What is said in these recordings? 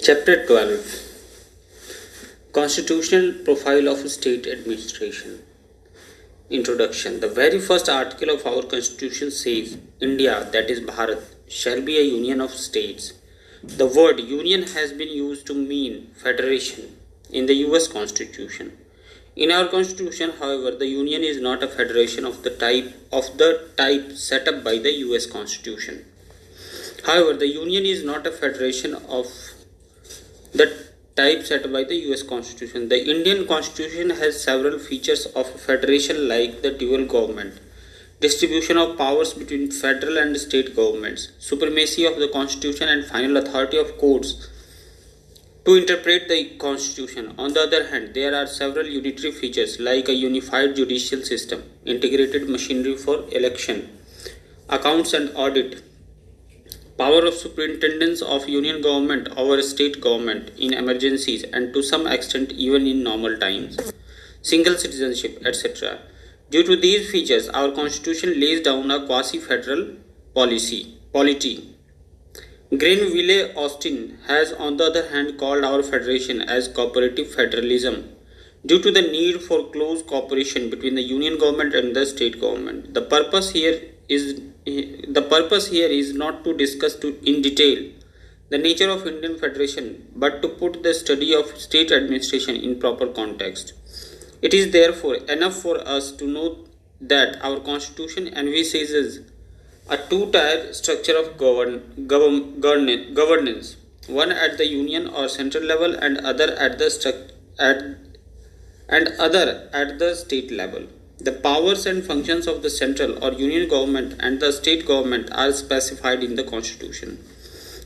Chapter 12, Constitutional Profile of State Administration. Introduction. The very first article of our Constitution says, India, that is Bharat, shall be a union of states. The word union has been used to mean federation in the US Constitution. In our Constitution, however, the union is not a federation of the type set up by the US Constitution. However, the union is not a federation of the type set by the US Constitution. The Indian Constitution has several features of a federation like the dual government, distribution of powers between federal and state governments, supremacy of the Constitution and final authority of courts to interpret the Constitution. On the other hand, there are several unitary features like a unified judicial system, integrated machinery for election, accounts and audit, power of superintendence of union government over state government in emergencies and to some extent even in normal times, single citizenship, etc. Due to these features, our constitution lays down a quasi-federal polity. Grenville Austin has on the other hand called our federation as cooperative federalism due to the need for close cooperation between the union government and the state government. The purpose here is not to discuss in detail the nature of Indian Federation, but to put the study of state administration in proper context. It is therefore enough for us to note that our constitution envisages a two-tier structure of governance, one at the union or central level and other at the state level. The powers and functions of the central or union government and the state government are specified in the Constitution.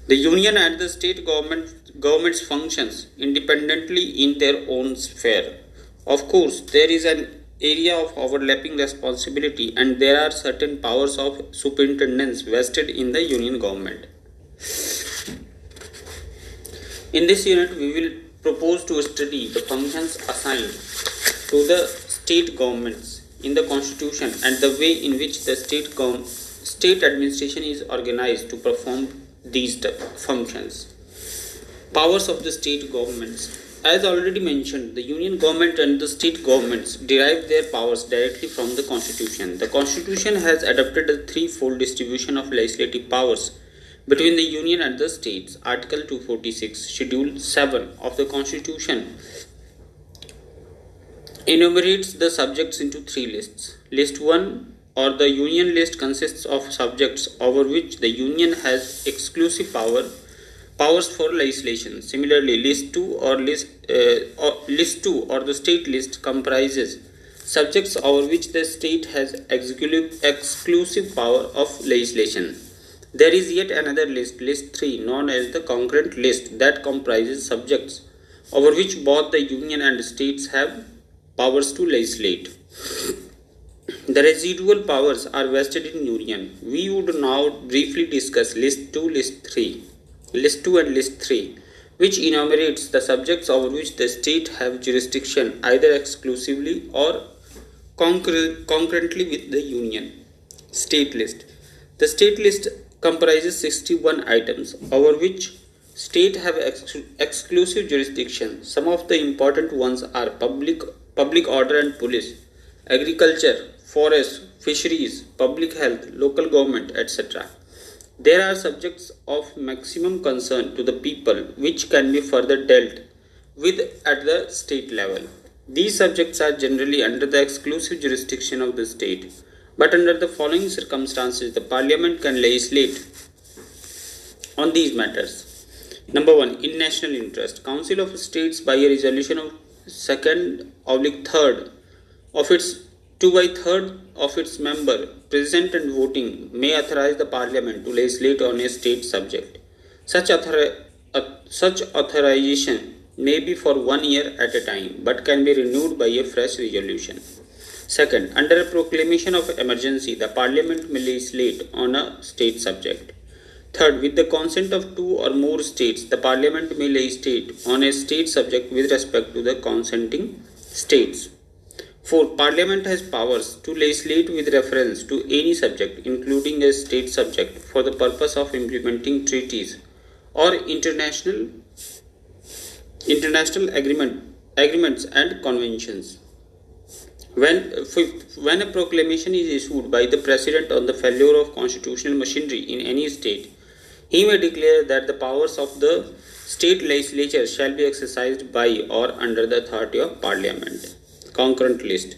The union and the state governments functions independently in their own sphere. Of course, there is an area of overlapping responsibility and there are certain powers of superintendence vested in the union government. In this unit, we will propose to study the functions assigned to the state governments in the Constitution and the way in which the state administration is organized to perform these functions. Powers of the state governments. As already mentioned, the union government and the state governments derive their powers directly from the Constitution. The Constitution has adopted a threefold distribution of legislative powers between the union and the states. Article 246, Schedule 7 of the Constitution enumerates the subjects into three lists. List 1 or the union list consists of subjects over which the union has exclusive powers for legislation. Similarly, list 2 or the state list comprises subjects over which the state has exclusive power of legislation. There is yet another list, list 3, known as the concurrent list, that comprises subjects over which both the union and states have powers to legislate. The residual powers are vested in union. We would now briefly discuss list 2 and list 3, which enumerates the subjects over which the state have jurisdiction either exclusively or concurrently with the union. State list. The state list comprises 61 items over which state have exclusive jurisdiction. Some of the important ones are public order and police, agriculture, forest, fisheries, public health, local government, etc. There are subjects of maximum concern to the people which can be further dealt with at the state level. These subjects are generally under the exclusive jurisdiction of the state, but under the following circumstances, the Parliament can legislate on these matters. Number 1. In national interest. Council of States by a resolution of 2/3 of its 2/3 of its member present and voting may authorize the Parliament to legislate on a state subject. Such authorization may be for 1 year at a time, but can be renewed by a fresh resolution. Second, under a proclamation of emergency, the Parliament may legislate on a state subject. Third, with the consent of 2 or more states, the Parliament may legislate on a state subject with respect to the consenting states. Fourth, Parliament has powers to legislate with reference to any subject, including a state subject, for the purpose of implementing treaties or international international agreements and conventions. When a proclamation is issued by the President on the failure of constitutional machinery in any state, he may declare that the powers of the state legislature shall be exercised by or under the authority of Parliament. Concurrent list.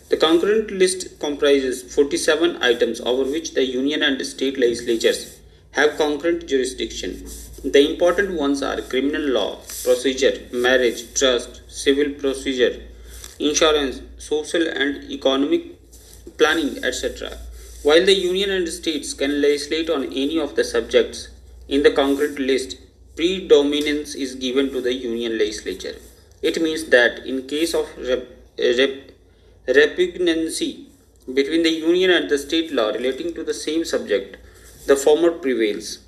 The concurrent list comprises 47 items over which the union and state legislatures have concurrent jurisdiction. The important ones are criminal law, procedure, marriage, trust, civil procedure, insurance, social and economic planning, etc. While the union and states can legislate on any of the subjects in the concurrent list, predominance is given to the union legislature. It means that in case of repugnancy between the union and the state law relating to the same subject, the former prevails.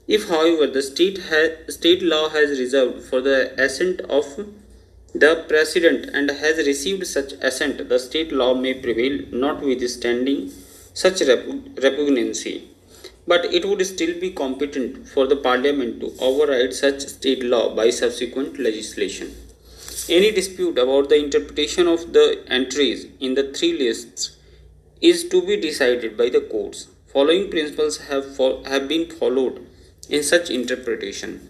If, however, the state law has reserved for the assent of the President and has received such assent, the state law may prevail notwithstanding such repugnancy. But it would still be competent for the Parliament to override such state law by subsequent legislation. Any dispute about the interpretation of the entries in the three lists is to be decided by the courts. Following principles have been followed in such interpretation.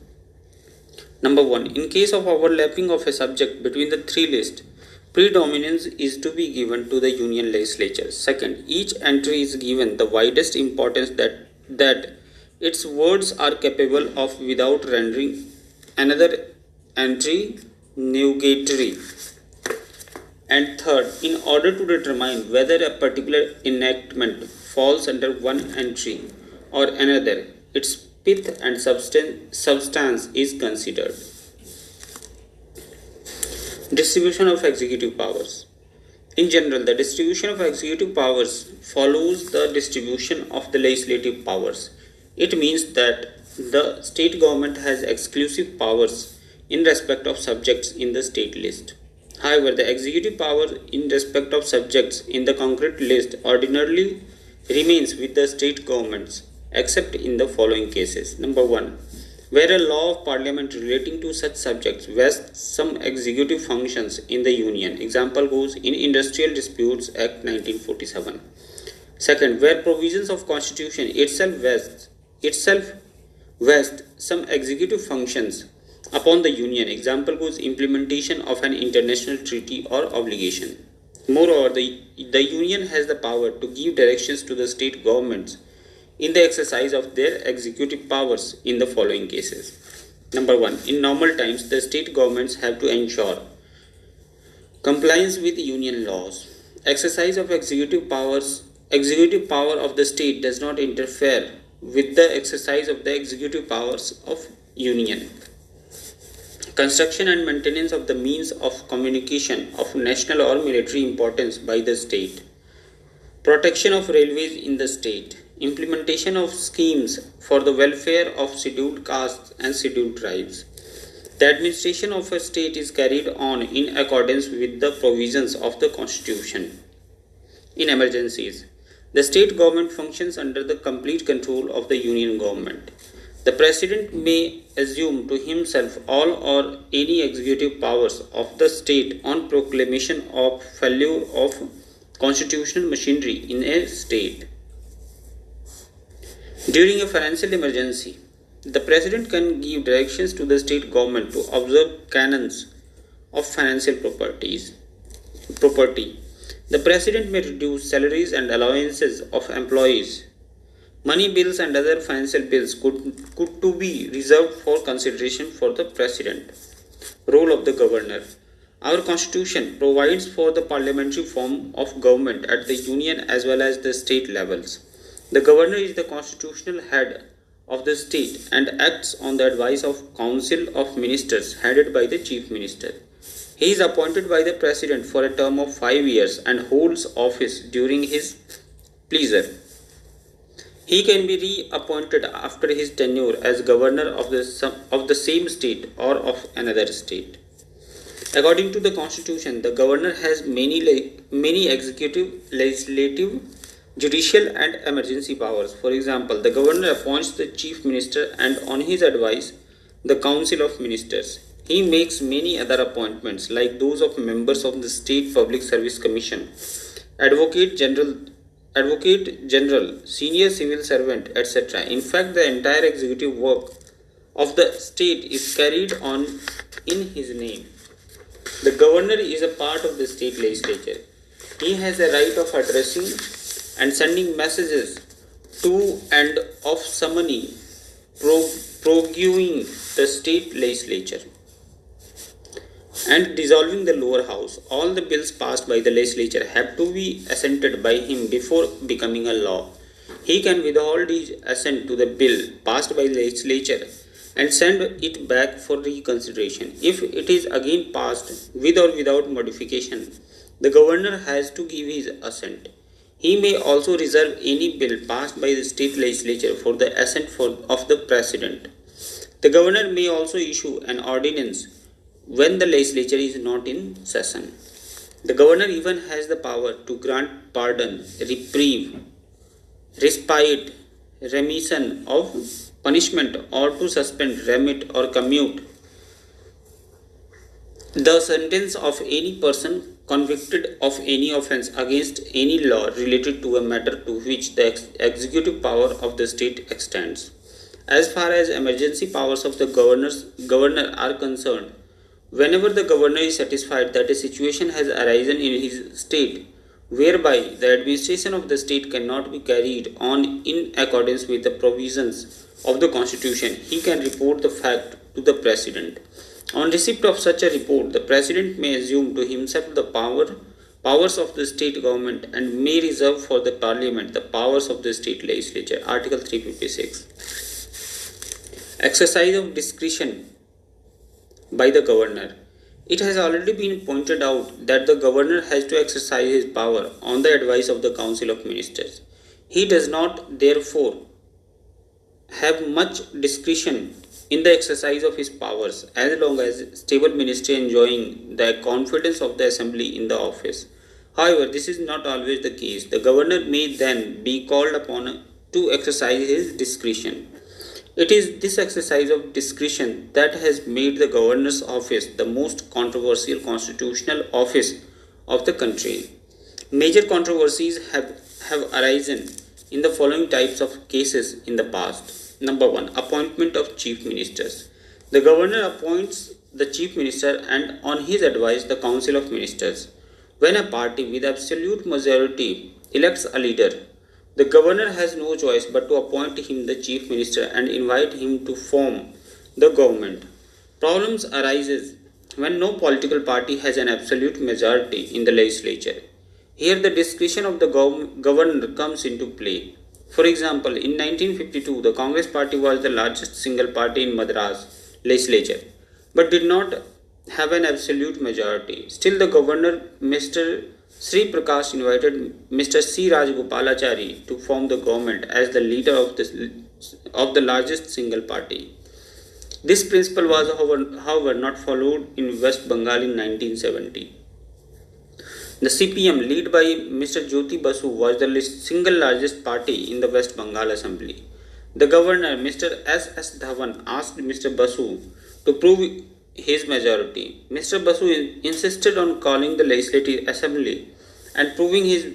Number 1. In case of overlapping of a subject between the three lists, predominance is to be given to the union legislature. Second, each entry is given the widest importance that its words are capable of without rendering another entry nugatory. And third, in order to determine whether a particular enactment falls under one entry or another, its pith and substance is considered. Distribution of executive powers. In general, the distribution of executive powers follows the distribution of the legislative powers. It means that the state government has exclusive powers in respect of subjects in the state list. However, the executive power in respect of subjects in the concrete list ordinarily remains with the state governments, except in the following cases. Number 1. Where a law of parliament relating to such subjects vests some executive functions in the union. Example goes in Industrial Disputes Act 1947. Second, where provisions of constitution itself vest some executive functions upon the union. Example goes implementation of an international treaty or obligation. Moreover, the union has the power to give directions to the state governments in the exercise of their executive powers in the following cases. Number 1. In normal times, the state governments have to ensure compliance with union laws. Exercise of executive power of the state does not interfere with the exercise of the executive powers of union. Construction and maintenance of the means of communication of national or military importance by the state. Protection of railways in the state. Implementation of schemes for the welfare of scheduled castes and scheduled tribes. The administration of a state is carried on in accordance with the provisions of the Constitution. In emergencies, the state government functions under the complete control of the union government. The President may assume to himself all or any executive powers of the state on proclamation of failure of constitutional machinery in a state. During a financial emergency, the President can give directions to the state government to observe canons of financial property. The President may reduce salaries and allowances of employees. Money bills and other financial bills could to be reserved for consideration for the President. Role of the Governor. Our Constitution provides for the parliamentary form of government at the union as well as the state levels. The Governor is the constitutional head of the state and acts on the advice of Council of Ministers headed by the Chief Minister. He is appointed by the President for a term of 5 years and holds office during his pleasure. He can be reappointed after his tenure as governor of the same state or of another state. According to the Constitution, the governor has many executive, legislative, judicial and emergency powers. For example, the governor appoints the chief minister and on his advice the council of ministers. He makes many other appointments like those of members of the State Public Service Commission, Advocate General, Advocate General, Senior Civil Servant, etc. In fact, the entire executive work of the state is carried on in his name. The governor is a part of the state legislature. He has a right of addressing and sending messages to and of summoning, proroguing the state legislature and dissolving the lower house. All the bills passed by the legislature have to be assented by him before becoming a law. He can withhold his assent to the bill passed by the legislature and send it back for reconsideration. If it is again passed with or without modification, the governor has to give his assent. He may also reserve any bill passed by the state legislature for the assent of the president. The governor may also issue an ordinance when the legislature is not in session. The governor even has the power to grant pardon, reprieve, respite, remission of punishment, or to suspend, remit, or commute the sentence of any person convicted of any offence against any law related to a matter to which the executive power of the state extends. As far as emergency powers of the governor are concerned, whenever the governor is satisfied that a situation has arisen in his state whereby the administration of the state cannot be carried on in accordance with the provisions of the constitution, he can report the fact to the president. On receipt of such a report, the president may assume to himself the powers of the state government and may reserve for the parliament the powers of the state legislature. Article 356. Exercise of discretion by the governor. It has already been pointed out that the governor has to exercise his power on the advice of the Council of Ministers. He does not, therefore, have much discretion in the exercise of his powers as long as stable ministry enjoying the confidence of the assembly in the office. However, this is not always the case. The governor may then be called upon to exercise his discretion. It is this exercise of discretion that has made the governor's office the most controversial constitutional office of the country. Major controversies have arisen in the following types of cases in the past. Number 1. Appointment of chief ministers. The governor appoints the chief minister and on his advice the council of ministers. When a party with absolute majority elects a leader, the governor has no choice but to appoint him the chief minister and invite him to form the government. Problems arises when no political party has an absolute majority in the legislature. Here the discretion of the governor comes into play. For example, in 1952, the Congress party was the largest single party in Madras legislature, but did not have an absolute majority. Still, the governor, Mr. Sri Prakash, invited Mr. C. Rajagopalachari to form the government as the leader of the largest single party. This principle was, however, not followed in West Bengal in 1970. The CPM, led by Mr. Jyoti Basu, was the single largest party in the West Bengal Assembly. The governor, Mr. S. Dhawan, asked Mr. Basu to prove his majority. Mr. Basu insisted on calling the Legislative Assembly and proving his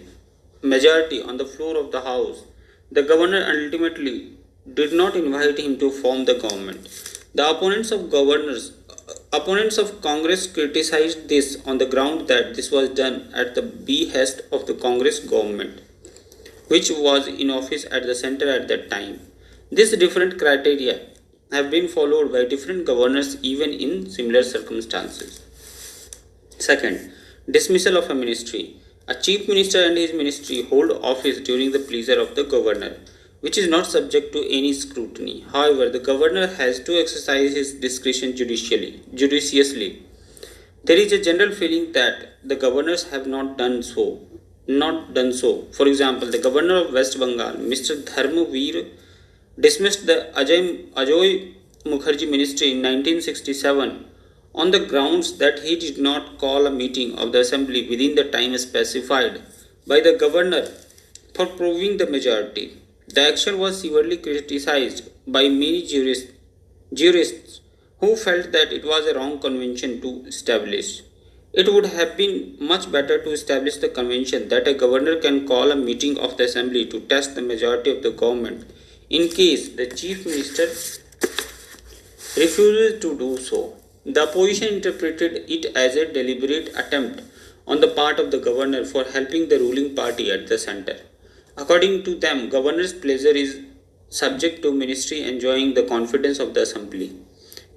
majority on the floor of the House. The governor ultimately did not invite him to form the government. The opponents of Congress criticized this on the ground that this was done at the behest of the Congress government, which was in office at the center at that time. These different criteria have been followed by different governors even in similar circumstances. Second, dismissal of a ministry. A chief minister and his ministry hold office during the pleasure of the governor, which is not subject to any scrutiny. However, the governor has to exercise his discretion judiciously. There is a general feeling that the governors have not done so. For example, the governor of West Bengal, Mr. Dharmveer, dismissed the Ajoy Mukherjee ministry in 1967 on the grounds that he did not call a meeting of the assembly within the time specified by the governor for proving the majority. The action was severely criticized by many jurists who felt that it was a wrong convention to establish. It would have been much better to establish the convention that a governor can call a meeting of the assembly to test the majority of the government in case the chief minister refuses to do so. The opposition interpreted it as a deliberate attempt on the part of the governor for helping the ruling party at the center. According to them, governor's pleasure is subject to ministry enjoying the confidence of the assembly,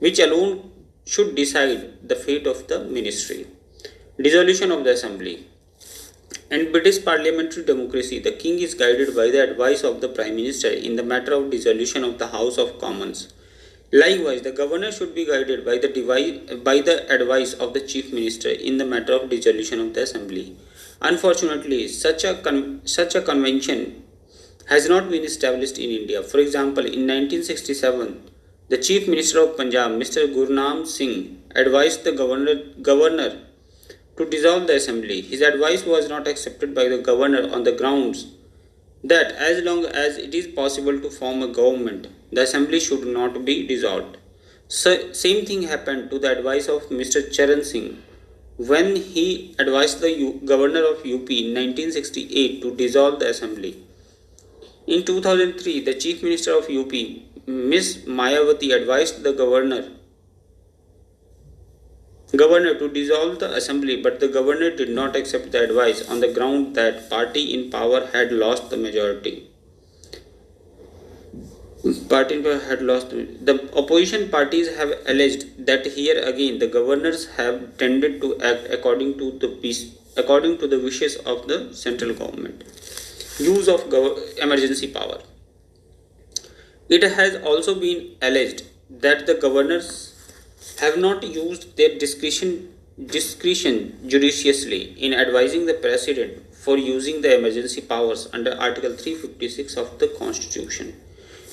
which alone should decide the fate of the ministry. Dissolution of the assembly. In British parliamentary democracy, the king is guided by the advice of the prime minister in the matter of dissolution of the House of Commons. Likewise, the governor should be guided by the advice of the chief minister in the matter of dissolution of the assembly. Unfortunately, such a convention has not been established in India. For example, in 1967, the chief minister of Punjab, Mr. Gurnam Singh, advised the governor to dissolve the assembly. His advice was not accepted by the governor on the grounds that as long as it is possible to form a government, the assembly should not be dissolved. So, same thing happened to the advice of Mr. Charan Singh when he advised the governor of UP in 1968 to dissolve the assembly. In 2003, the chief minister of UP, Ms. Mayawati, advised the governor to dissolve the assembly, but the governor did not accept the advice on the ground that party in power had lost the majority. The opposition parties have alleged that here again the governors have tended to act according to the wishes of the central government. Use of emergency power. It has also been alleged that the governors have not used their discretion judiciously in advising the president for using the emergency powers under Article 356 of the Constitution.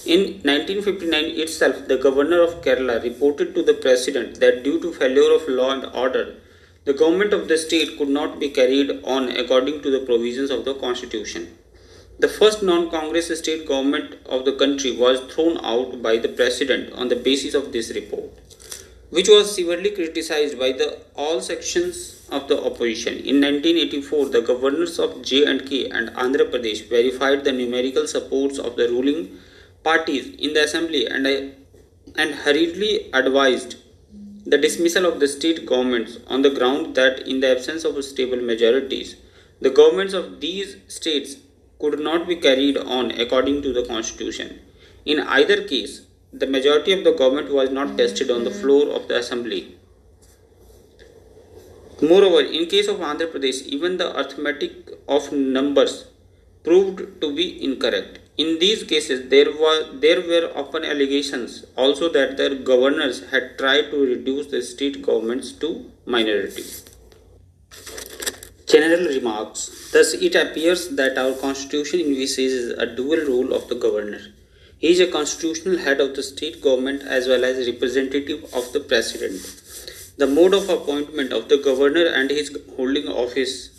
In 1959 itself, the governor of Kerala reported to the president that due to failure of law and order, the government of the state could not be carried on according to the provisions of the Constitution. The first non-Congress state government of the country was thrown out by the president on the basis of this report, which was severely criticized by all sections of the opposition. In 1984, the governors of J&K and Andhra Pradesh verified the numerical supports of the ruling parties in the assembly and hurriedly advised the dismissal of the state governments on the ground that in the absence of stable majorities, the governments of these states could not be carried on according to the Constitution. In either case, the majority of the government was not tested on the floor of the assembly. Moreover, in case of Andhra Pradesh, even the arithmetic of numbers proved to be incorrect. In these cases, there were often allegations also that their governors had tried to reduce the state governments to minority. General remarks. Thus, it appears that our constitution envisages a dual role of the governor. He is a constitutional head of the state government as well as representative of the president. The mode of appointment of the governor and his holding office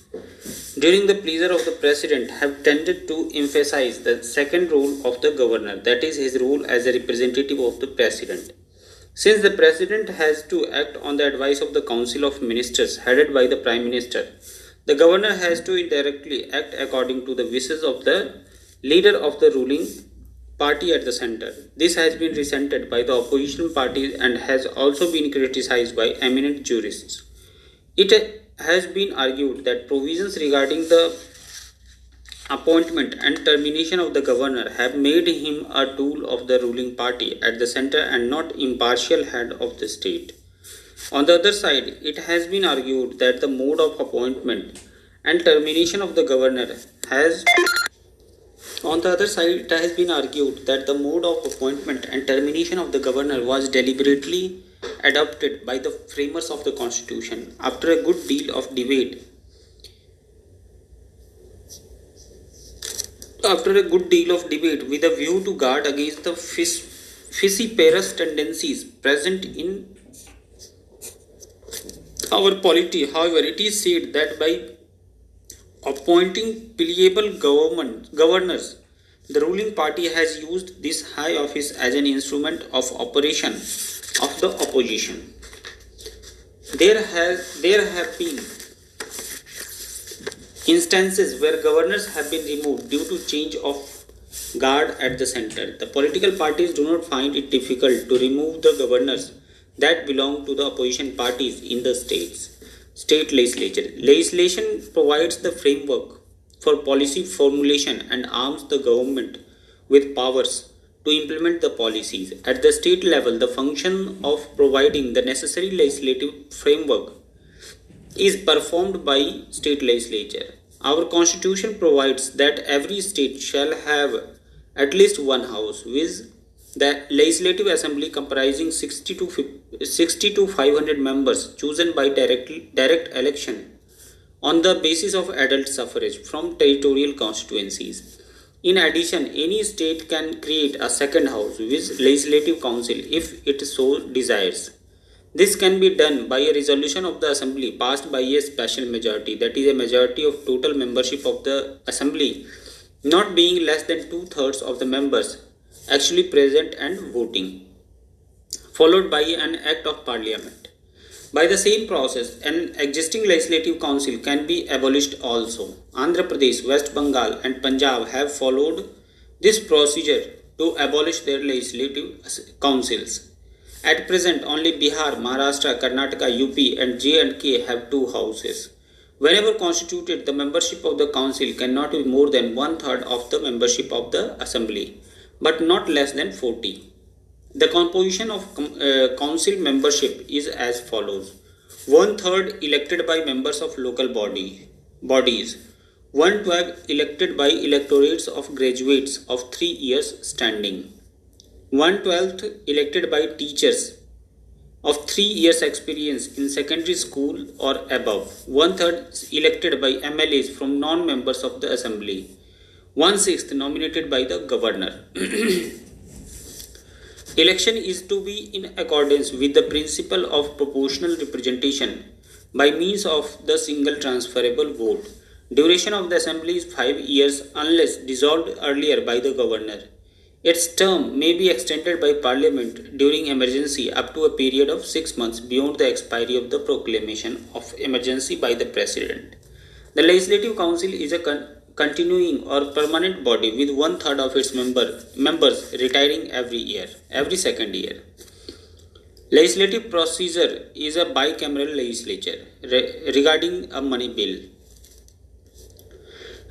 during the pleasure of the president have tended to emphasize the second role of the governor, that is his role as a representative of the president. Since the president has to act on the advice of the council of ministers headed by the prime minister, the governor has to indirectly act according to the wishes of the leader of the ruling party at the center. This has been resented by the opposition parties and has also been criticized by eminent jurists. It has been argued that provisions regarding the appointment and termination of the governor have made him a tool of the ruling party at the center and not impartial head of the state. On the other side, it has been argued that the mode of appointment and termination of the governor has was deliberately adopted by the framers of the Constitution after a good deal of debate. With a view to guard against the fissiparous tendencies present in our polity. However, it is said that by appointing pliable governors, The ruling party has used this high office as an instrument of operation of the opposition. There have been instances where governors have been removed due to change of guard at the center. The political parties do not find it difficult to remove the governors that belong to the opposition parties in the state legislature. Legislation provides the framework for policy formulation and arms the government with powers to implement the policies. At the state level, the function of providing the necessary legislative framework is performed by state legislature. Our constitution provides that every state shall have at least one house, with the legislative assembly comprising 60 to 500 members chosen by direct election on the basis of adult suffrage from territorial constituencies. In addition, any state can create a second house with legislative council if it so desires. This can be done by a resolution of the assembly passed by a special majority, that is, a majority of total membership of the assembly not being less than two-thirds of the members actually present and voting, followed by an act of parliament. By the same process, an existing legislative council can be abolished also. Andhra Pradesh, West Bengal, and Punjab have followed this procedure to abolish their legislative councils. At present, only Bihar, Maharashtra, Karnataka, UP, and J&K have two houses. Whenever constituted, the membership of the council cannot be more than one-third of the membership of the assembly, but not less than 40. The composition of council membership is as follows: one-third elected by members of local bodies, one-twelfth elected by electorates of graduates of 3 years standing, one-twelfth elected by teachers of 3 years experience in secondary school or above, one-third elected by MLAs from non-members of the assembly, one-sixth nominated by the governor. Election is to be in accordance with the principle of proportional representation by means of the single transferable vote. Duration of the assembly is 5 years unless dissolved earlier by the governor. Its term may be extended by parliament during emergency up to a period of 6 months beyond the expiry of the proclamation of emergency by the president. The Legislative Council is a continuing or permanent body with one-third of its members retiring every second year. Legislative procedure is a bicameral legislature. Regarding a money bill.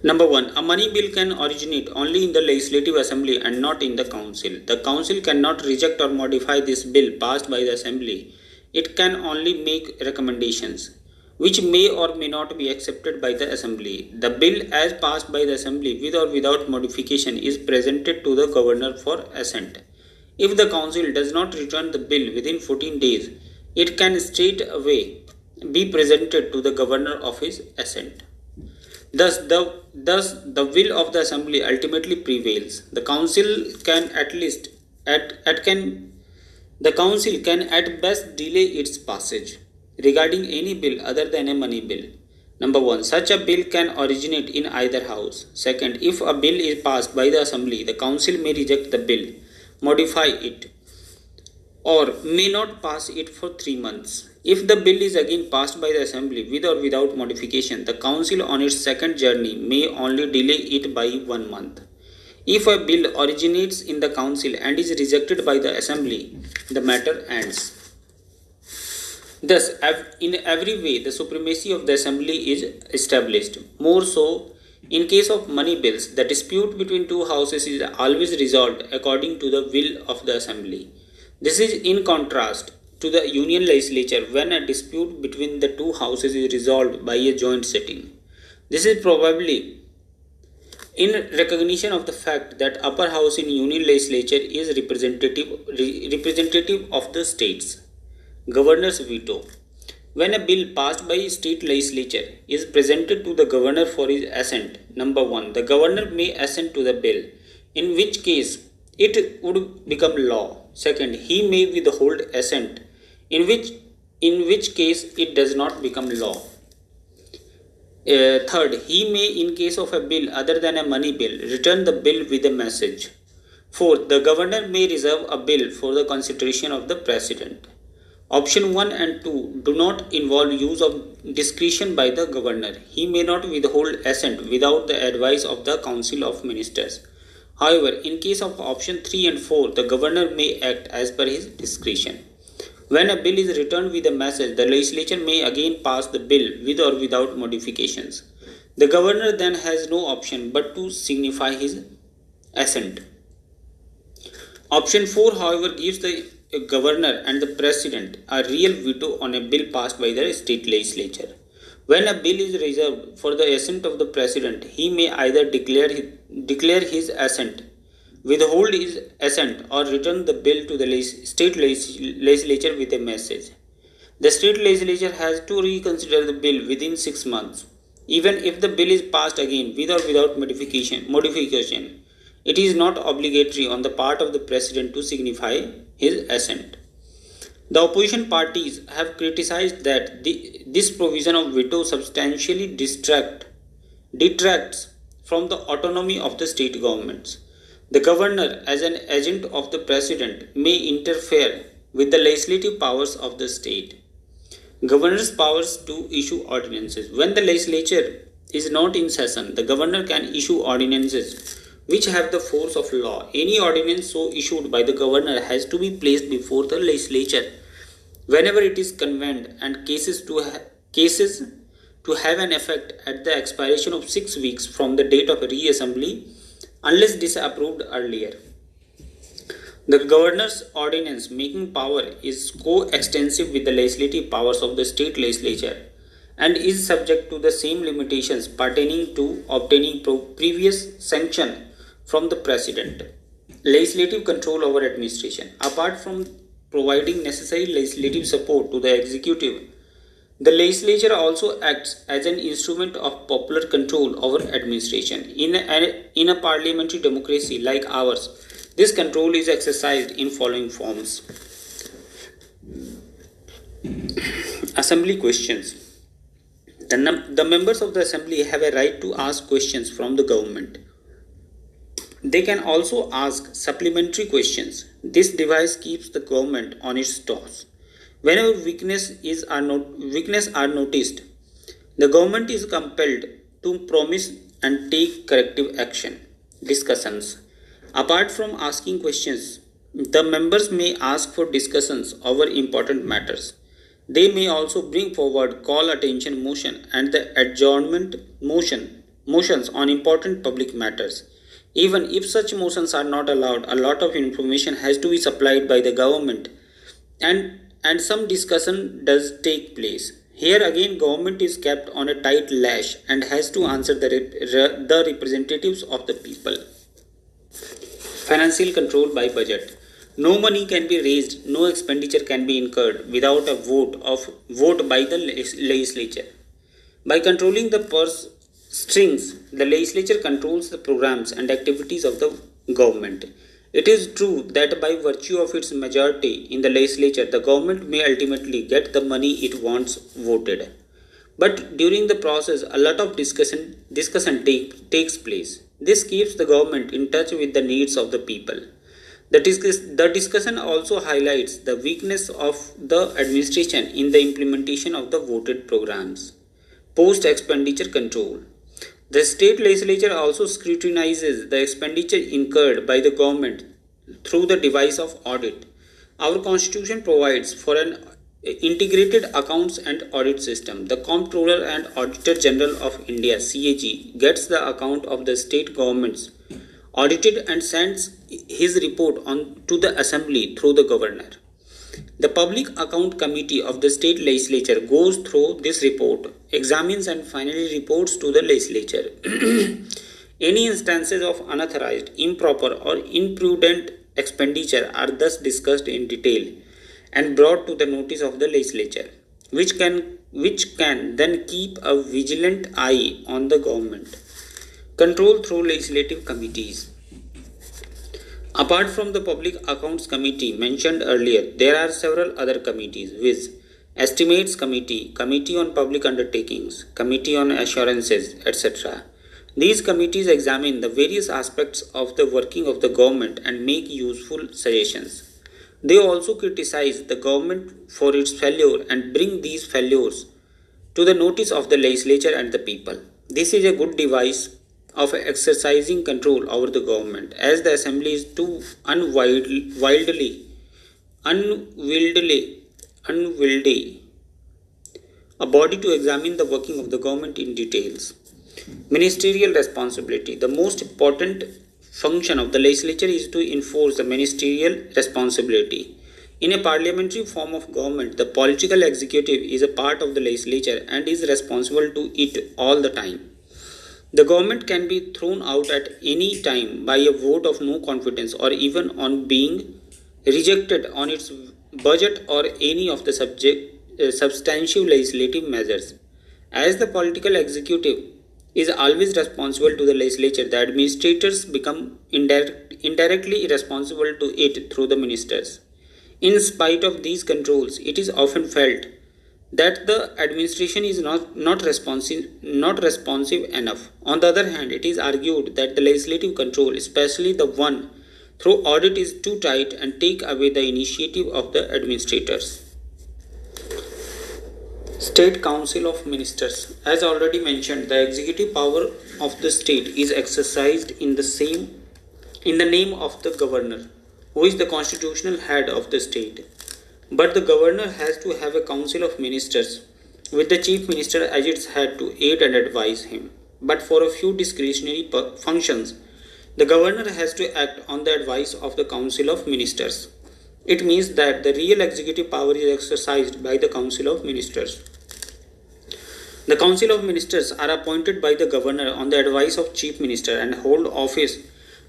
Number 1. A money bill can originate only in the Legislative Assembly and not in the Council. The Council cannot reject or modify this bill passed by the Assembly. It can only make recommendations, which may or may not be accepted by the Assembly. The bill as passed by the Assembly with or without modification is presented to the Governor for assent. If the Council does not return the bill within 14 days, it can straight away be presented to the Governor of his assent. Thus, the will of the Assembly ultimately prevails. The Council can at best delay its passage. Regarding any bill other than a money bill. Number 1. Such a bill can originate in either house. Second, if a bill is passed by the Assembly, the Council may reject the bill, modify it, or may not pass it for 3 months. If the bill is again passed by the Assembly with or without modification, the Council on its second journey may only delay it by 1 month. If a bill originates in the Council and is rejected by the Assembly, the matter ends. Thus, in every way, the supremacy of the Assembly is established. More so, in case of money bills, the dispute between two houses is always resolved according to the will of the Assembly. This is in contrast to the Union Legislature when a dispute between the two houses is resolved by a joint sitting. This is probably in recognition of the fact that upper house in Union Legislature is representative of the states. Governor's veto. When a bill passed by state legislature is presented to the governor for his assent, number 1, the governor may assent to the bill, in which case it would become law. Second, he may withhold assent, in which case it does not become law. Third, he may, in case of a bill other than a money bill, return the bill with a message. Fourth, the governor may reserve a bill for the consideration of the president. Option 1 and 2 do not involve use of discretion by the governor. He may not withhold assent without the advice of the Council of Ministers. However, in case of option 3 and 4, the governor may act as per his discretion. When a bill is returned with a message, the legislature may again pass the bill with or without modifications. The governor then has no option but to signify his assent. Option 4, however, gives the governor and the president a real veto on a bill passed by the state legislature. When a bill is reserved for the assent of the president, he may either declare his assent, withhold his assent, or return the bill to the state legislature with a message. The state legislature has to reconsider the bill within 6 months. Even if the bill is passed again with or without modification, it is not obligatory on the part of the president to signify his assent. The opposition parties have criticized that this provision of veto substantially detracts from the autonomy of the state governments. The governor, as an agent of the president, may interfere with the legislative powers of the state. Governor's powers to issue ordinances. When the legislature is not in session, the governor can issue ordinances which have the force of law. Any ordinance so issued by the governor has to be placed before the legislature whenever it is convened, and cases to have an effect at the expiration of 6 weeks from the date of reassembly, unless disapproved earlier. The governor's ordinance making power is co-extensive with the legislative powers of the state legislature and is subject to the same limitations pertaining to obtaining previous sanction from the president. Legislative control over administration. Apart from providing necessary legislative support to the executive, the legislature also acts as an instrument of popular control over administration. In a parliamentary democracy like ours, this control is exercised in following forms. Assembly questions. The members of the assembly have a right to ask questions from the government. They can also ask supplementary questions. This device keeps the government on its toes. Whenever weaknesses are noticed, the government is compelled to promise and take corrective action. Discussions. Apart from asking questions, the members may ask for discussions over important matters. They may also bring forward call attention motion and the adjournment motions on important public matters. Even if such motions are not allowed, a lot of information has to be supplied by the government, and some discussion does take place. Here again, government is kept on a tight lash and has to answer the representatives of the people. Financial control by budget. No money can be raised, no expenditure can be incurred without a vote by the legislature. By controlling the purse strings, the legislature controls the programs and activities of the government. It is true that by virtue of its majority in the legislature, the government may ultimately get the money it wants voted. But during the process, a lot of discussion takes place. This keeps the government in touch with the needs of the people. The discussion also highlights the weakness of the administration in the implementation of the voted programs. Post-expenditure control. The state legislature also scrutinizes the expenditure incurred by the government through the device of audit. Our constitution provides for an integrated accounts and audit system. The Comptroller and Auditor General of India (CAG) gets the account of the state governments audited and sends his report on to the assembly through the governor. The Public Account Committee of the state legislature goes through this report, examines and finally reports to the legislature. Any instances of unauthorized, improper or imprudent expenditure are thus discussed in detail and brought to the notice of the legislature, which can then keep a vigilant eye on the government. Control through legislative committees. Apart from the Public Accounts Committee mentioned earlier, there are several other committees, viz. Estimates Committee, Committee on Public Undertakings, Committee on Assurances, etc. These committees examine the various aspects of the working of the government and make useful suggestions. They also criticize the government for its failure and bring these failures to the notice of the legislature and the people. This is a good device of exercising control over the government, as the assembly is too unwieldy a body to examine the working of the government in details. Ministerial responsibility. The most important function of the legislature is to enforce the ministerial responsibility. In a parliamentary form of government, the political executive is a part of the legislature and is responsible to it all the time. The government can be thrown out at any time by a vote of no confidence or even on being rejected on its budget or any of the substantive legislative measures. As the political executive is always responsible to the legislature, the administrators become indirectly responsible to it through the ministers. In spite of these controls, it is often felt that the administration is not responsive enough. On the other hand, it is argued that the legislative control, especially the one through audit, is too tight and take away the initiative of the administrators. State Council of Ministers. As already mentioned, the executive power of the state is exercised in the name of the governor, who is the constitutional head of the state. But the governor has to have a council of ministers with the chief minister as its head to aid and advise him. But for a few discretionary functions, the governor has to act on the advice of the council of ministers. It means that the real executive power is exercised by the council of ministers. The council of ministers are appointed by the governor on the advice of chief minister and hold office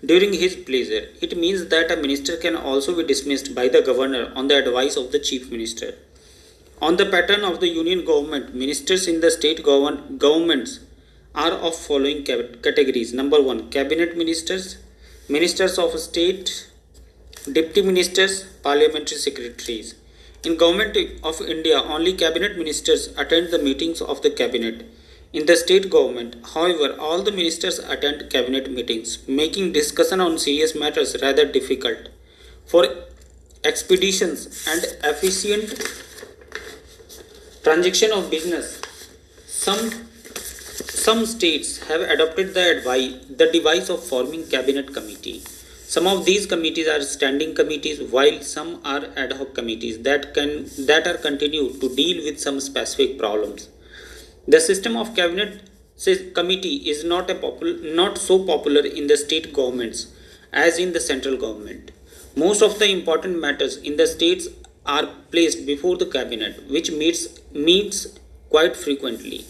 during his pleasure. It means that a minister can also be dismissed by the governor on the advice of the chief minister. On the pattern of the union government, ministers in the state governments are of following categories. Number 1, cabinet ministers, ministers of state, deputy ministers, parliamentary secretaries. In Government of India, only cabinet ministers attend the meetings of the cabinet. In the state government, however, all the ministers attend cabinet meetings, making discussion on serious matters rather difficult. For expeditions and efficient transaction of business, some states have adopted the device of forming cabinet committee. Some of these committees are standing committees, while some are ad hoc committees that are continued to deal with some specific problems. The system of cabinet committee is not so popular in the state governments as in the central government. Most of the important matters in the states are placed before the cabinet, which meets quite frequently.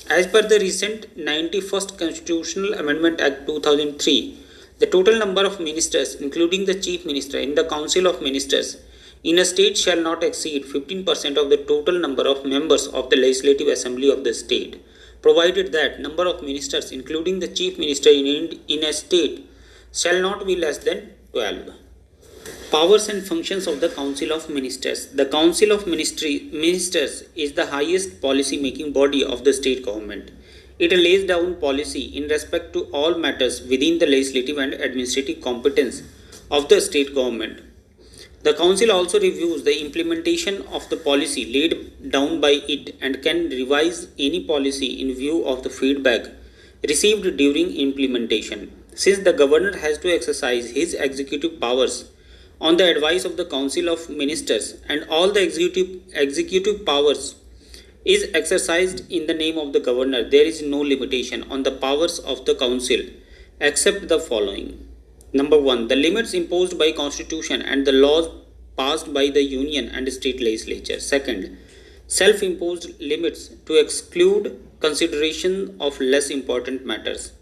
As per the recent 91st Constitutional Amendment Act 2003, the total number of ministers, including the chief minister, in the Council of Ministers in a state shall not exceed 15% of the total number of members of the Legislative Assembly of the state, provided that number of ministers, including the chief minister in a state, shall not be less than 12. Powers and functions of the Council of Ministers. The Council of Ministers is the highest policy-making body of the state government. It lays down policy in respect to all matters within the legislative and administrative competence of the state government. The Council also reviews the implementation of the policy laid down by it and can revise any policy in view of the feedback received during implementation. Since the Governor has to exercise his executive powers on the advice of the Council of Ministers and all the executive powers is exercised in the name of the Governor, there is no limitation on the powers of the Council except the following. Number 1. The limits imposed by Constitution and the laws passed by the Union and State Legislature. Second, self-imposed limits to exclude consideration of less important matters.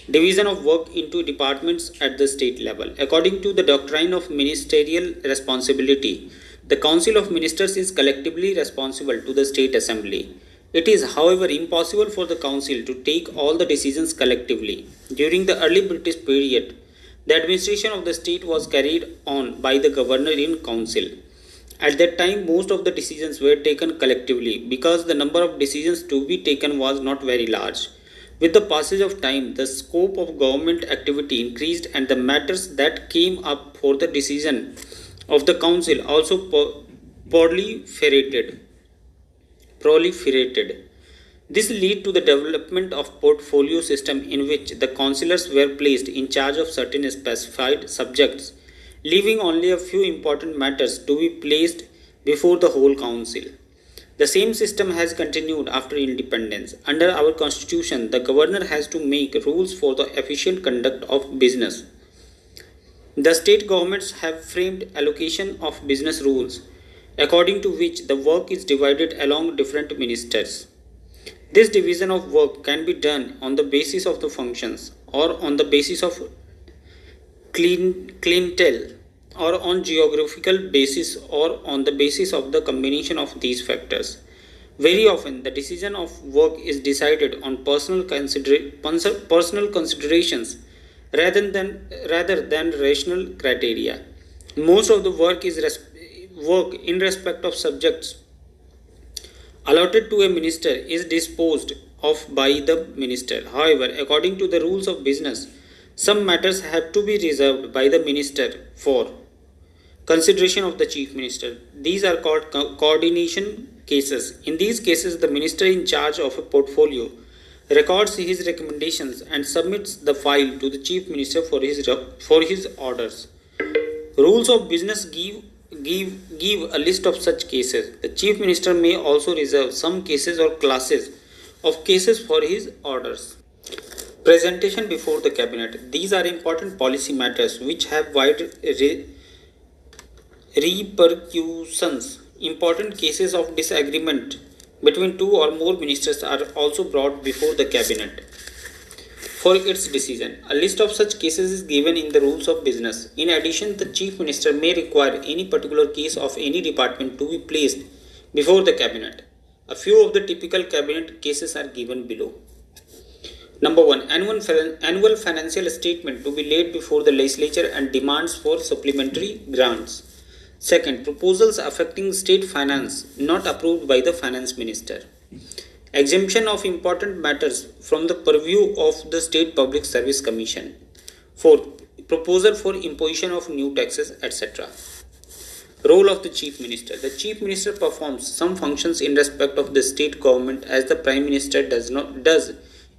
Division of work into departments at the state level. According to the doctrine of ministerial responsibility, the Council of Ministers is collectively responsible to the State Assembly. It is, however, impossible for the Council to take all the decisions collectively. During the early British period, the administration of the state was carried on by the Governor in Council. At that time, most of the decisions were taken collectively because the number of decisions to be taken was not very large. With the passage of time, the scope of government activity increased and the matters that came up for the decision of the council also proliferated. proliferated. This led to the development of portfolio system in which the councillors were placed in charge of certain specified subjects, leaving only a few important matters to be placed before the whole council. The same system has continued after independence. Under our constitution, the governor has to make rules for the efficient conduct of business. The state governments have framed allocation of business rules, according to which the work is divided along different ministers. This division of work can be done on the basis of the functions or on the basis of clientele or on geographical basis or on the basis of the combination of these factors. Very often, the decision of work is decided on personal considerations rather than rational criteria. Most of the work in respect of subjects allotted to a minister is disposed of by the minister. However, according to the rules of business, some matters have to be reserved by the minister for consideration of the chief minister. These are called coordination cases. In these cases, the minister in charge of a portfolio records his recommendations and submits the file to the chief minister for his orders. Rules of business give a list of such cases. The chief minister may also reserve some cases or classes of cases for his orders. Presentation before the cabinet. These are important policy matters which have wide repercussions. Important cases of disagreement between two or more ministers are also brought before the cabinet for its decision. A list of such cases is given in the rules of business. In addition, the chief minister may require any particular case of any department to be placed before the cabinet. A few of the typical cabinet cases are given below. Number 1. Annual financial statement to be laid before the legislature and demands for supplementary grants. Second, proposals affecting state finance not approved by the finance minister. Exemption of important matters from the purview of the State Public Service Commission. 4. Proposal for imposition of new taxes, etc. Role of the Chief Minister. The Chief Minister performs some functions in respect of the state government as the Prime Minister does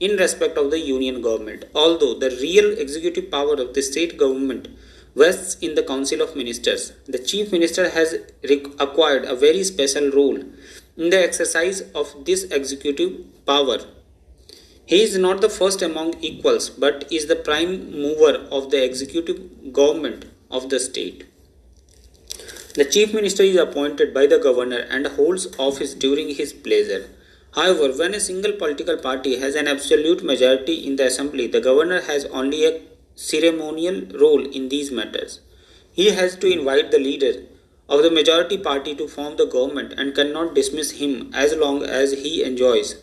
in respect of the Union government, although the real executive power of the state government rests in the Council of Ministers. The Chief Minister has acquired a very special role in the exercise of this executive power. He is not the first among equals, but is the prime mover of the executive government of the state. The Chief Minister is appointed by the governor and holds office during his pleasure. However, when a single political party has an absolute majority in the assembly, the governor has only a ceremonial role in these matters. He has to invite the leader of the majority party to form the government and cannot dismiss him as long as he enjoys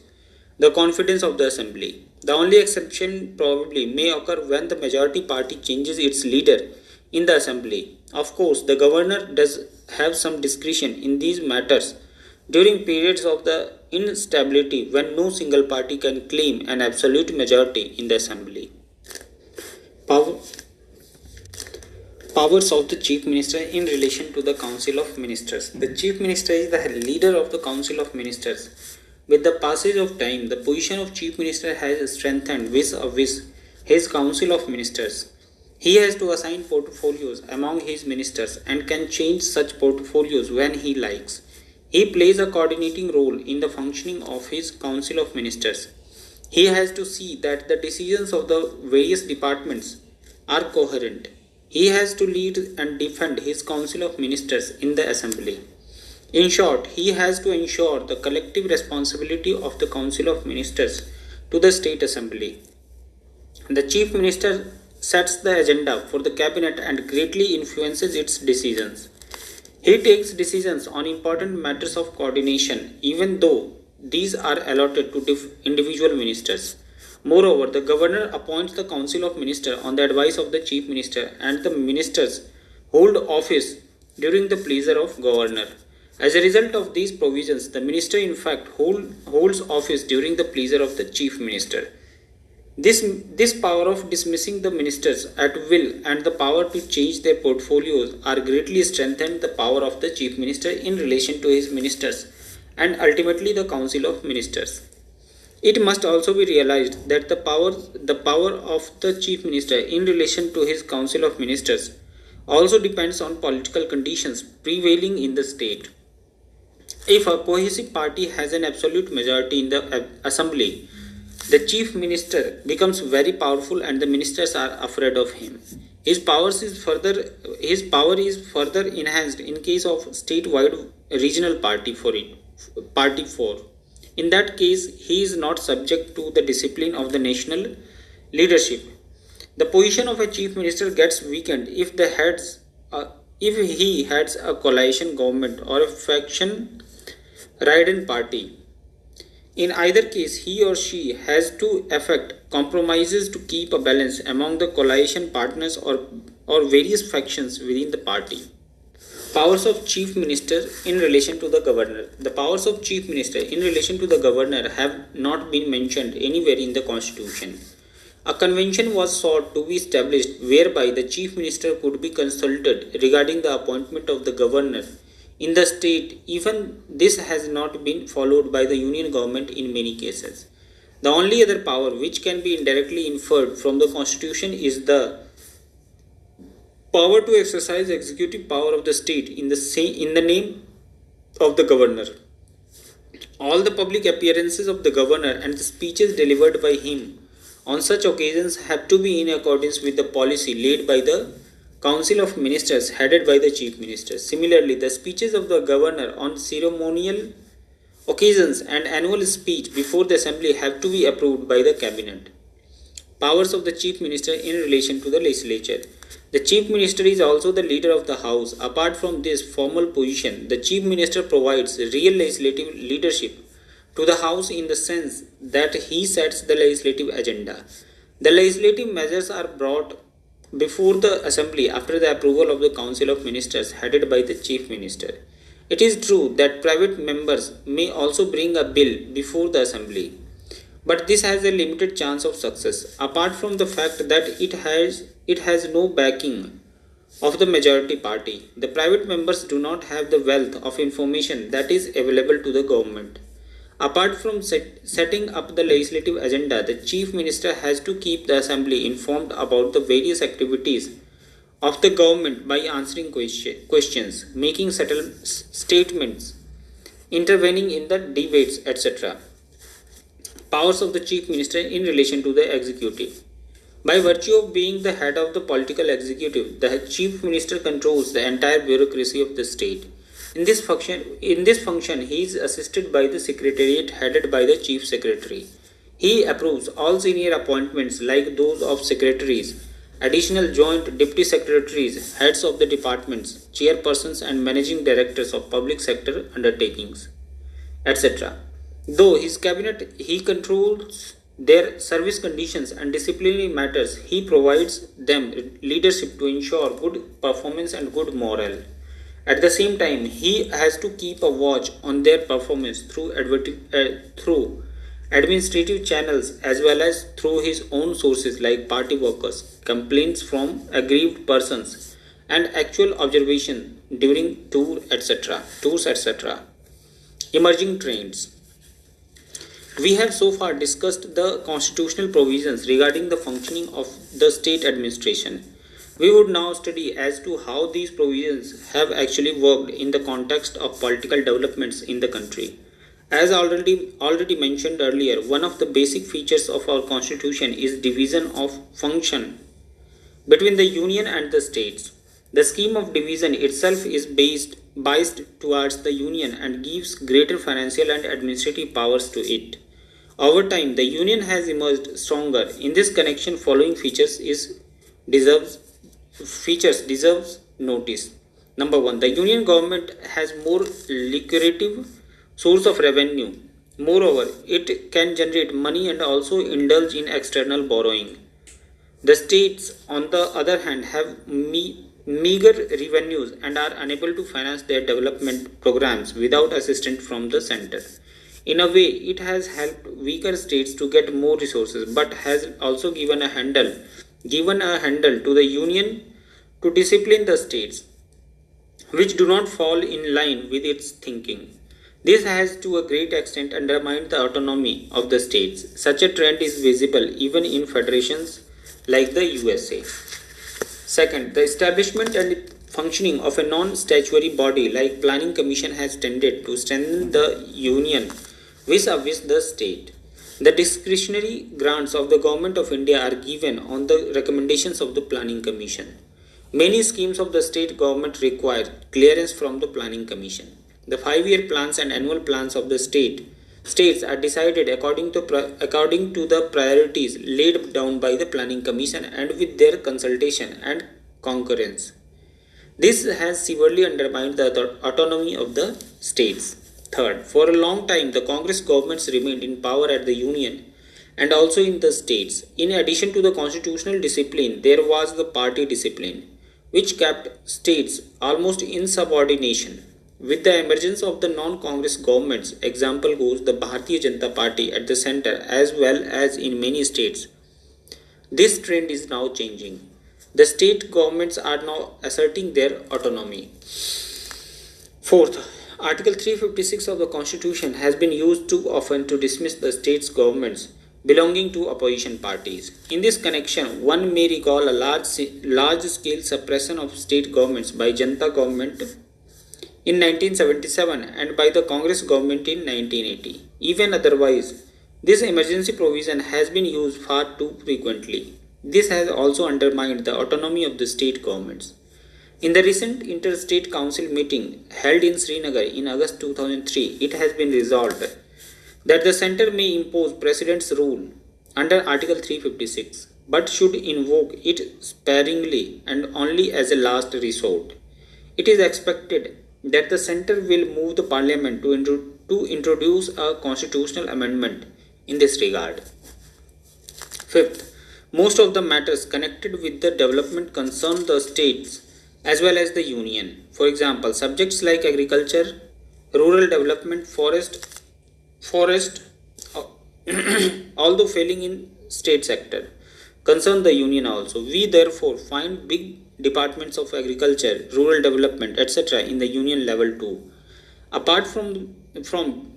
the confidence of the assembly. The only exception probably may occur when the majority party changes its leader in the assembly. Of course, the governor does have some discretion in these matters during periods of the instability when no single party can claim an absolute majority in the assembly. Powers of the Chief Minister in relation to the Council of Ministers. The Chief Minister is the leader of the Council of Ministers. With the passage of time, the position of Chief Minister has strengthened vis-a-vis his Council of Ministers. He has to assign portfolios among his ministers and can change such portfolios when he likes. He plays a coordinating role in the functioning of his Council of Ministers. He has to see that the decisions of the various departments are coherent. He has to lead and defend his Council of Ministers in the Assembly. In short, he has to ensure the collective responsibility of the Council of Ministers to the State Assembly. The Chief Minister sets the agenda for the Cabinet and greatly influences its decisions. He takes decisions on important matters of coordination, even though these are allotted to individual ministers. Moreover, the governor appoints the Council of Ministers on the advice of the Chief Minister, and the ministers hold office during the pleasure of governor. As a result of these provisions, the minister in fact holds office during the pleasure of the chief minister. This power of dismissing the ministers at will and the power to change their portfolios are greatly strengthened the power of the chief minister in relation to his ministers and ultimately the council of ministers. It must also be realized that the power of the chief minister in relation to his council of ministers also depends on political conditions prevailing in the state. If a cohesive party has an absolute majority in the assembly, the chief minister becomes very powerful and the ministers are afraid of him. His power is further enhanced in case of statewide regional party 4. In that case, he is not subject to the discipline of the national leadership. The position of a chief minister gets weakened if he heads a coalition government or a faction ridden party. In either case, he or she has to effect compromises to keep a balance among the coalition partners or various factions within the party. Powers of Chief Minister in relation to the Governor. The powers of Chief Minister in relation to the Governor have not been mentioned anywhere in the Constitution. A convention was sought to be established whereby the Chief Minister could be consulted regarding the appointment of the Governor in the state. Even this has not been followed by the Union government in many cases. The only other power which can be indirectly inferred from the Constitution is the power to exercise executive power of the state in the name of the governor. All the public appearances of the governor and the speeches delivered by him on such occasions have to be in accordance with the policy laid by the Council of Ministers headed by the Chief Minister. Similarly, the speeches of the governor on ceremonial occasions and annual speech before the assembly have to be approved by the cabinet. Powers of the Chief Minister in relation to the legislature. The Chief Minister is also the leader of the House. Apart from this formal position, the Chief Minister provides real legislative leadership to the House in the sense that he sets the legislative agenda. The legislative measures are brought before the Assembly after the approval of the Council of Ministers headed by the Chief Minister. It is true that private members may also bring a bill before the Assembly, but this has a limited chance of success, apart from the fact that it has no backing of the majority party. The private members do not have the wealth of information that is available to the government. Apart from setting up the legislative agenda, the Chief Minister has to keep the Assembly informed about the various activities of the government by answering questions, making statements, intervening in the debates, etc. Powers of the Chief Minister in relation to the executive. By virtue of being the head of the political executive, the Chief Minister controls the entire bureaucracy of the state. In this function, he is assisted by the Secretariat headed by the Chief Secretary. He approves all senior appointments like those of secretaries, additional joint deputy secretaries, heads of the departments, chairpersons and managing directors of public sector undertakings, etc. Though his cabinet, he controls their service conditions and disciplinary matters, he provides them leadership to ensure good performance and good morale. At the same time, he has to keep a watch on their performance through administrative channels as well as through his own sources like party workers, complaints from aggrieved persons, and actual observation during tours, etc. Emerging trends. We have so far discussed the constitutional provisions regarding the functioning of the state administration. We would now study as to how these provisions have actually worked in the context of political developments in the country. As already mentioned earlier, one of the basic features of our constitution is division of function between the union and the states. The scheme of division itself is biased towards the union and gives greater financial and administrative powers to it. Over time, the union has emerged stronger. In this connection, following deserves notice. Number 1. The union government has more lucrative source of revenue. Moreover, it can generate money and also indulge in external borrowing. The states, on the other hand, have meager revenues and are unable to finance their development programs without assistance from the center. In a way, it has helped weaker states to get more resources, but has also given a handle to the union to discipline the states which do not fall in line with its thinking. This has to a great extent undermined the autonomy of the states. Such a trend is visible even in federations like the USA. Second, the establishment and functioning of a non-statutory body like Planning Commission has tended to strengthen the union vis-a-vis the state. The discretionary grants of the Government of India are given on the recommendations of the Planning Commission. Many schemes of the state government require clearance from the Planning Commission. The 5-year plans and annual plans of the states are decided according to the priorities laid down by the Planning Commission and with their consultation and concurrence. This has severely undermined the autonomy of the states. Third, for a long time the Congress governments remained in power at the union and also in the states. In addition to the constitutional discipline, there was the party discipline, which kept states almost in subordination. With the emergence of the non-Congress governments, example goes the Bharatiya Janata Party at the center as well as in many states, this trend is now changing. The state governments are now asserting their autonomy. Fourth, Article 356 of the Constitution has been used too often to dismiss the states governments belonging to opposition parties. In this connection, one may recall a large-scale suppression of state governments by Janata government in 1977 and by the Congress government in 1980. Even otherwise, this emergency provision has been used far too frequently. This has also undermined the autonomy of the state governments. In the recent Interstate Council meeting held in Srinagar in August 2003, it has been resolved that the center may impose President's rule under Article 356, but should invoke it sparingly and only as a last resort. It is expected that the center will move the Parliament to introduce a constitutional amendment in this regard. Fifth, most of the matters connected with the development concern the states as well as the union. For example, subjects like agriculture, rural development, forest, although failing in state sector, concern the union also. We therefore find big departments of agriculture, rural development, etc. in the union level too. Apart from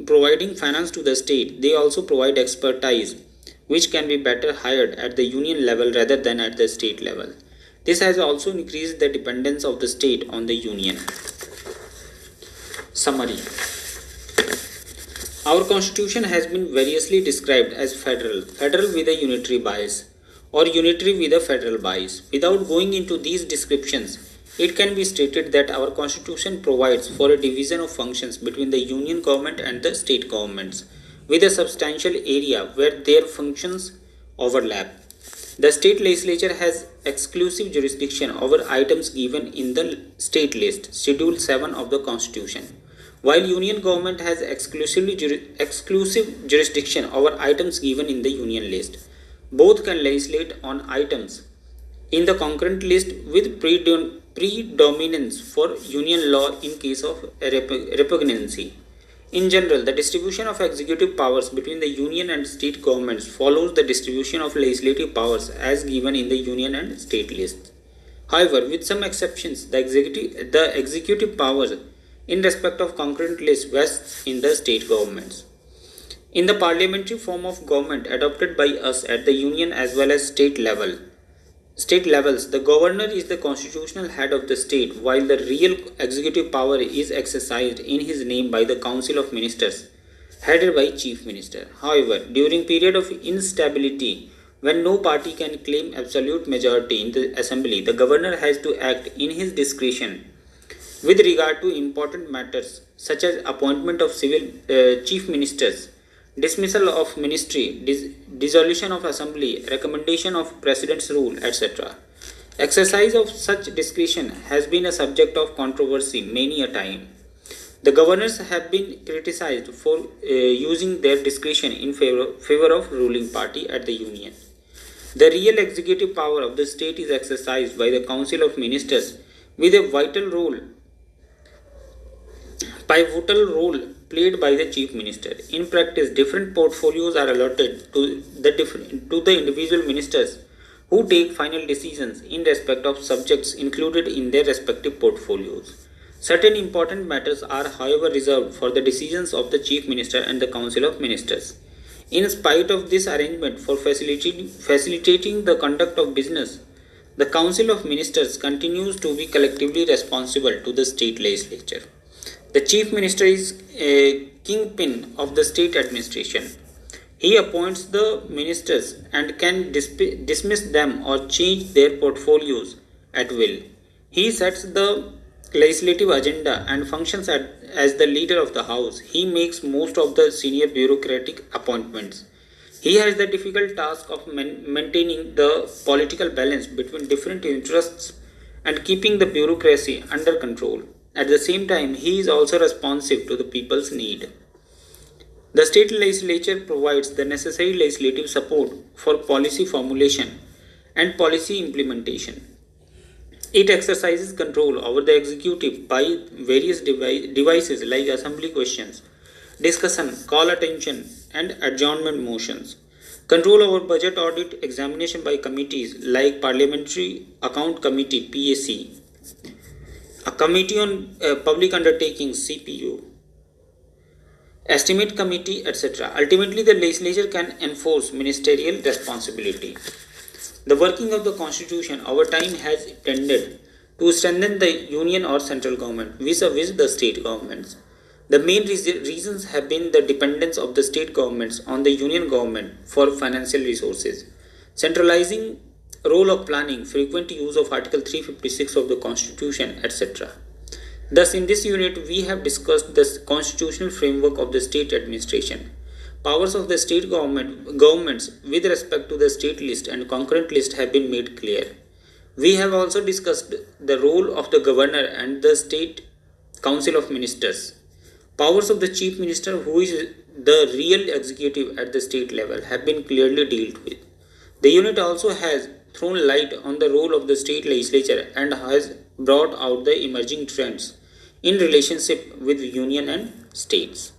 providing finance to the state, they also provide expertise which can be better hired at the union level rather than at the state level. This has also increased the dependence of the state on the union. Summary. Our constitution has been variously described as federal with a unitary bias, or unitary with a federal bias. Without going into these descriptions, it can be stated that our constitution provides for a division of functions between the union government and the state governments, with a substantial area where their functions overlap. The state legislature has exclusive jurisdiction over items given in the state list, Schedule 7 of the Constitution, while union government has exclusive jurisdiction over items given in the union list. Both can legislate on items in the concurrent list with predominance for union law in case of repugnancy. In general, the distribution of executive powers between the union and state governments follows the distribution of legislative powers as given in the union and state lists. However, with some exceptions, the executive powers in respect of concurrent lists vests in the state governments. In the parliamentary form of government adopted by us at the union as well as state levels, the governor is the constitutional head of the state, while the real executive power is exercised in his name by the Council of Ministers, headed by Chief Minister. However, during period of instability, when no party can claim absolute majority in the assembly, the governor has to act in his discretion with regard to important matters such as appointment of chief ministers, dismissal of ministry, dissolution of assembly, recommendation of president's rule, etc. Exercise of such discretion has been a subject of controversy many a time. The governors have been criticized for using their discretion in favor of ruling party at the union. The real executive power of the state is exercised by the Council of Ministers, with a pivotal role played by the chief minister. In practice, different portfolios are allotted to the individual ministers who take final decisions in respect of subjects included in their respective portfolios. Certain important matters are, however, reserved for the decisions of the chief minister and the council of ministers. In spite of this arrangement for facilitating the conduct of business, the council of ministers continues to be collectively responsible to the state legislature. The chief minister is a kingpin of the state administration. He appoints the ministers and can dismiss them or change their portfolios at will. He sets the legislative agenda and functions as the leader of the house. He makes most of the senior bureaucratic appointments. He has the difficult task of maintaining the political balance between different interests and keeping the bureaucracy under control. At the same time, he is also responsive to the people's need. The state legislature provides the necessary legislative support for policy formulation and policy implementation. It exercises control over the executive by various devices like assembly questions, discussion, call attention, and adjournment motions. Control over budget audit examination by committees like Parliamentary Account Committee (PAC), a Committee on Public Undertakings (CPU), Estimate Committee, etc. Ultimately, the legislature can enforce ministerial responsibility. The working of the Constitution over time has tended to strengthen the union or central government vis-a-vis the state governments. The main reasons have been the dependence of the state governments on the union government for financial resources, centralizing role of planning, frequent use of Article 356 of the Constitution, etc. Thus, in this unit, we have discussed the constitutional framework of the state administration, powers of the state governments with respect to the state list and concurrent list have been made clear. We have also discussed the role of the governor and the state council of ministers. Powers of the chief minister, who is the real executive at the state level, have been clearly dealt with. The unit also has thrown light on the role of the state legislature and has brought out the emerging trends in relationship with union and states.